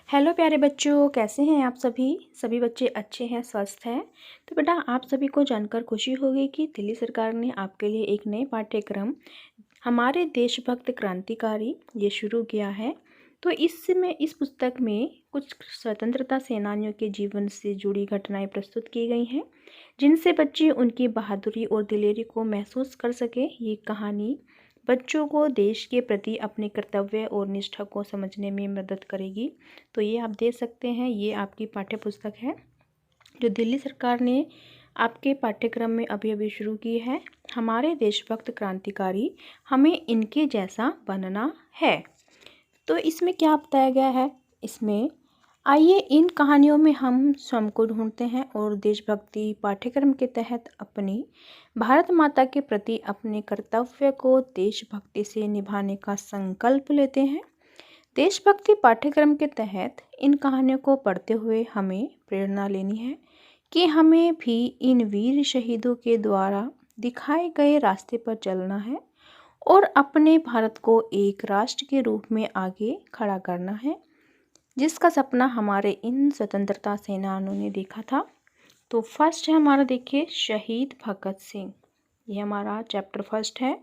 Hello प्यारे बच्चों, कैसे हैं आप सभी। सभी बच्चे अच्छे हैं, स्वस्थ हैं। तो बेटा, आप सभी को जानकर खुशी होगी कि दिल्ली सरकार ने आपके लिए एक नए पाठ्यक्रम हमारे देशभक्त क्रांतिकारी ये शुरू किया है। तो इसमें इस पुस्तक में कुछ स्वतंत्रता सेनानियों के जीवन से जुड़ी घटनाएं प्रस्तुत की गई हैं, जिनसे बच्चे उनकी बहादुरी और दिलेरी को महसूस कर सके। ये कहानी बच्चों को देश के प्रति अपने कर्तव्य और निष्ठा को समझने में मदद करेगी। तो ये आप देख सकते हैं, ये आपकी पाठ्य पुस्तक है जो दिल्ली सरकार ने आपके पाठ्यक्रम में अभी अभी शुरू की है। हमारे देशभक्त क्रांतिकारी, हमें इनके जैसा बनना है। तो इसमें क्या बताया गया है, इसमें आइए इन कहानियों में हम स्वयं को ढूंढते हैं और देशभक्ति पाठ्यक्रम के तहत अपनी भारत माता के प्रति अपने कर्तव्य को देशभक्ति से निभाने का संकल्प लेते हैं। देशभक्ति पाठ्यक्रम के तहत इन कहानियों को पढ़ते हुए हमें प्रेरणा लेनी है कि हमें भी इन वीर शहीदों के द्वारा दिखाए गए रास्ते पर चलना है और अपने भारत को एक राष्ट्र के रूप में आगे खड़ा करना है, जिसका सपना हमारे इन स्वतंत्रता सेनानियों ने देखा था। तो फर्स्ट है हमारा, देखिए, शहीद भगत सिंह। ये हमारा चैप्टर फर्स्ट है,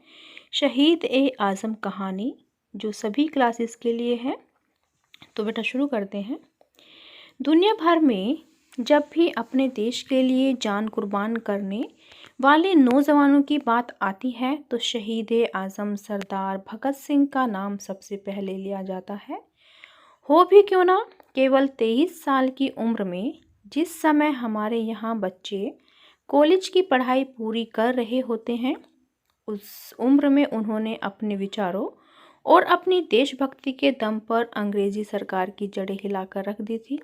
शहीद ए आज़म कहानी, जो सभी क्लासेस के लिए है। तो बेटा शुरू करते हैं। दुनिया भर में जब भी अपने देश के लिए जान कुर्बान करने वाले नौजवानों की बात आती है तो शहीद ए आज़म सरदार भगत सिंह का नाम सबसे पहले लिया जाता है। हो भी क्यों ना केवल 23 साल की उम्र में, जिस समय हमारे यहाँ बच्चे कॉलेज की पढ़ाई पूरी कर रहे होते हैं, उस उम्र में उन्होंने अपने विचारों और अपनी देशभक्ति के दम पर अंग्रेजी सरकार की जड़ें हिलाकर रख दी थी।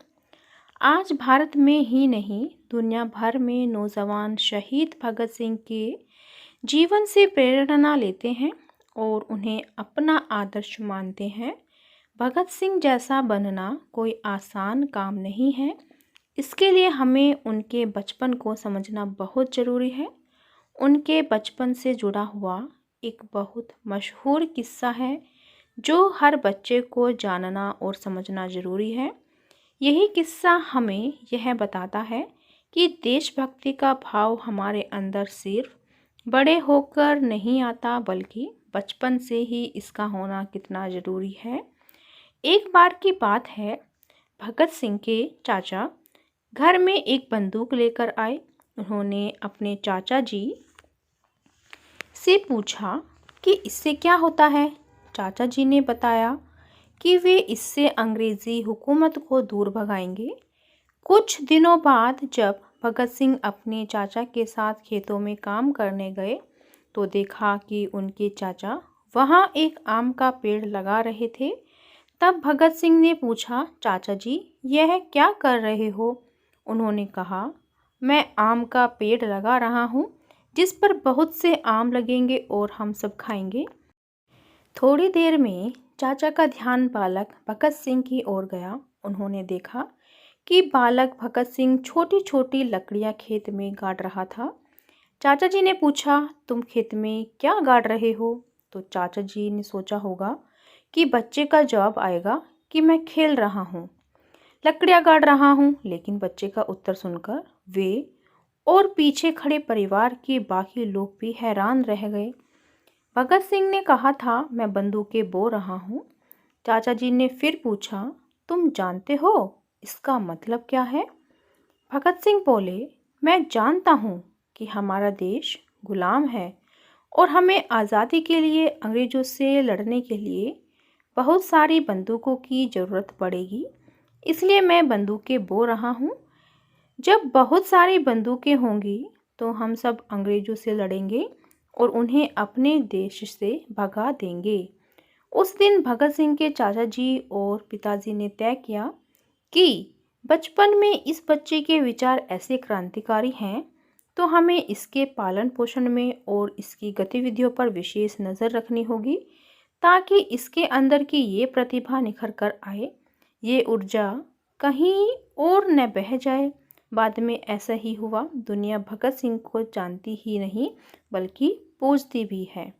आज भारत में ही नहीं, दुनिया भर में नौजवान शहीद भगत सिंह के जीवन से प्रेरणा लेते हैं और उन्हें अपना आदर्श मानते हैं। भगत सिंह जैसा बनना कोई आसान काम नहीं है। इसके लिए हमें उनके बचपन को समझना बहुत ज़रूरी है। उनके बचपन से जुड़ा हुआ एक बहुत मशहूर किस्सा है जो हर बच्चे को जानना और समझना ज़रूरी है। यही किस्सा हमें यह बताता है कि देशभक्ति का भाव हमारे अंदर सिर्फ बड़े होकर नहीं आता, बल्कि बचपन से ही इसका होना कितना ज़रूरी है। एक बार की बात है, भगत सिंह के चाचा घर में एक बंदूक लेकर आए। उन्होंने अपने चाचा जी से पूछा कि इससे क्या होता है। चाचा जी ने बताया कि वे इससे अंग्रेज़ी हुकूमत को दूर भगाएंगे। कुछ दिनों बाद जब भगत सिंह अपने चाचा के साथ खेतों में काम करने गए तो देखा कि उनके चाचा वहाँ एक आम का पेड़ लगा रहे थे। तब भगत सिंह ने पूछा, चाचा जी, यह क्या कर रहे हो? उन्होंने कहा, मैं आम का पेड़ लगा रहा हूँ जिस पर बहुत से आम लगेंगे और हम सब खाएंगे। थोड़ी देर में चाचा का ध्यान बालक भगत सिंह की ओर गया। उन्होंने देखा कि बालक भगत सिंह छोटी छोटी लकड़ियां खेत में गाड़ रहा था। चाचा जी ने पूछा, तुम खेत में क्या गाड़ रहे हो? तो चाचा जी ने सोचा होगा कि बच्चे का जवाब आएगा कि मैं खेल रहा हूँ, लकड़ियाँ गाड़ रहा हूँ। लेकिन बच्चे का उत्तर सुनकर वे और पीछे खड़े परिवार के बाकी लोग भी हैरान रह गए। भगत सिंह ने कहा था, मैं बंदूकें बो रहा हूँ। चाचा जी ने फिर पूछा, तुम जानते हो इसका मतलब क्या है? भगत सिंह बोले, मैं जानता हूँ कि हमारा देश गुलाम है और हमें आज़ादी के लिए अंग्रेज़ों से लड़ने के लिए बहुत सारी बंदूकों की ज़रूरत पड़ेगी, इसलिए मैं बंदूकें बो रहा हूँ। जब बहुत सारी बंदूकें होंगी तो हम सब अंग्रेज़ों से लड़ेंगे और उन्हें अपने देश से भगा देंगे। उस दिन भगत सिंह के चाचा जी और पिताजी ने तय किया कि बचपन में इस बच्चे के विचार ऐसे क्रांतिकारी हैं तो हमें इसके पालन पोषण में और इसकी गतिविधियों पर विशेष नज़र रखनी होगी, ताकि इसके अंदर की ये प्रतिभा निखर कर आए, ये ऊर्जा कहीं और न बह जाए। बाद में ऐसा ही हुआ। दुनिया भगत सिंह को जानती ही नहीं बल्कि पूजती भी है।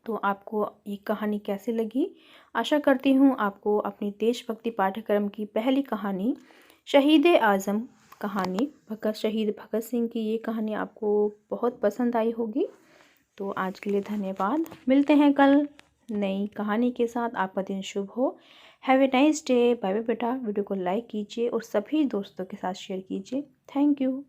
तो आपको ये कहानी कैसी लगी? आशा करती हूँ आपको अपनी देशभक्ति पाठ्यक्रम की पहली कहानी शहीद आज़म कहानी शहीद भगत सिंह की ये कहानी आपको बहुत पसंद आई होगी। तो आज के लिए धन्यवाद। मिलते हैं कल नई कहानी के साथ। आपका दिन शुभ हो। Have a nice day. Bye bye बेटा। वीडियो को लाइक कीजिए और सभी दोस्तों के साथ शेयर कीजिए। Thank you.